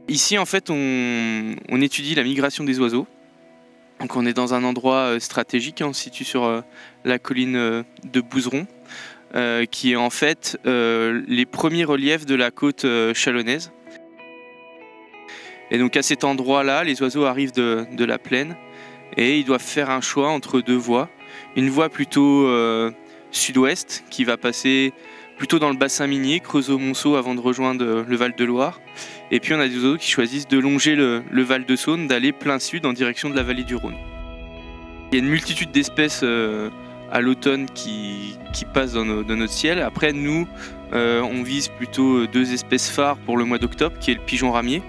Ici, en fait, on étudie la migration des oiseaux. Donc on est dans un endroit stratégique, on se situe sur la colline de Bouzeron, qui est en fait les premiers reliefs de la côte chalonnaise. Et donc à cet endroit-là, les oiseaux arrivent de la plaine et ils doivent faire un choix entre deux voies. Une voie plutôt sud-ouest qui va passer plutôt dans le bassin minier, Creusot-Monceau avant de rejoindre le Val-de-Loire. Et puis on a des oiseaux qui choisissent de longer le Val-de-Saône, d'aller plein sud en direction de la vallée du Rhône. Il y a une multitude d'espèces à l'automne qui passent dans notre ciel. Après nous, on vise plutôt deux espèces phares pour le mois d'octobre, qui est le pigeon ramier,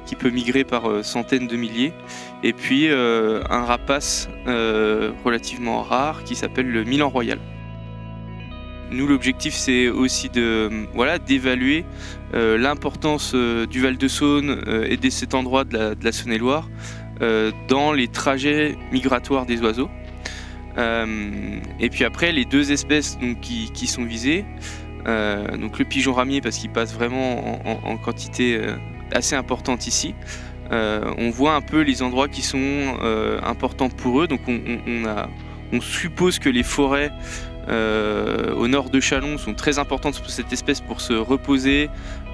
qui peut migrer par centaines de milliers, et puis un rapace relativement rare qui s'appelle le milan royal. Nous, l'objectif, c'est aussi d'évaluer l'importance du Val-de-Saône et de cet endroit de la Saône-et-Loire dans les trajets migratoires des oiseaux. Et puis après, les deux espèces donc, qui sont visées, donc le pigeon ramier parce qu'il passe vraiment en quantité assez importante ici. On voit un peu les endroits qui sont importants pour eux. Donc on suppose que les forêts au nord de Châlons sont très importantes pour cette espèce pour se reposer,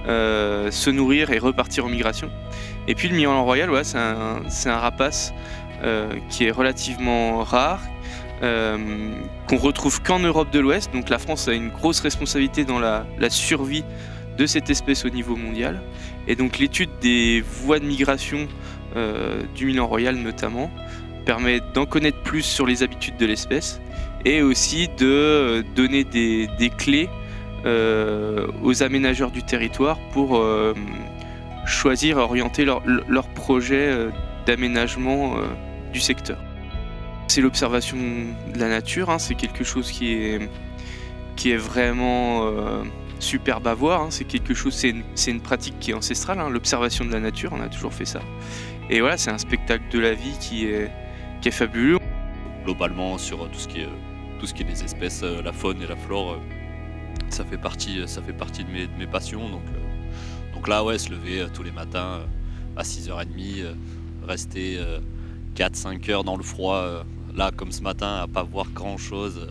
se nourrir et repartir en migration. Et puis le milan royal, ouais, c'est un rapace qui est relativement rare, qu'on retrouve qu'en Europe de l'Ouest. Donc la France a une grosse responsabilité dans la survie de cette espèce au niveau mondial. Et donc l'étude des voies de migration du milan royal notamment permet d'en connaître plus sur les habitudes de l'espèce et aussi de donner des clés aux aménageurs du territoire pour choisir et orienter leur projet d'aménagement du secteur. C'est l'observation de la nature, hein, c'est quelque chose qui est vraiment superbe à voir, hein, c'est une pratique qui est ancestrale, hein, l'observation de la nature, on a toujours fait ça. Et voilà, c'est un spectacle de la vie qui est fabuleux. Globalement, sur tout ce qui est les espèces, la faune et la flore, ça fait partie de mes passions. Donc là, ouais, se lever tous les matins à 6h30, rester 4-5 heures dans le froid, là comme ce matin, à pas voir grand chose.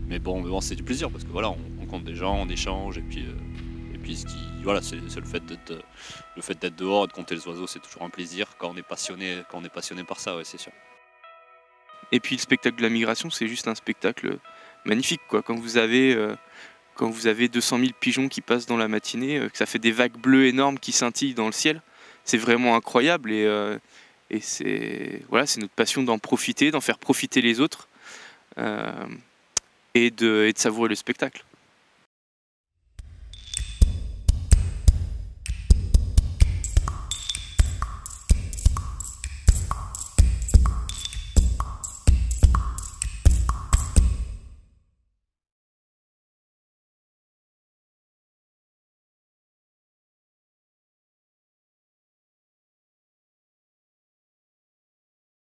Mais bon, c'est du plaisir parce que voilà, on rencontre des gens, on échange et puis voilà, c'est le fait d'être dehors et de compter les oiseaux, c'est toujours un plaisir quand on est passionné par ça, ouais, c'est sûr. Et puis le spectacle de la migration, c'est juste un spectacle magnifique, quoi. Quand vous avez 200 000 pigeons qui passent dans la matinée, que ça fait des vagues bleues énormes qui scintillent dans le ciel, c'est vraiment incroyable. Et c'est notre passion d'en profiter, d'en faire profiter les autres et de savourer le spectacle.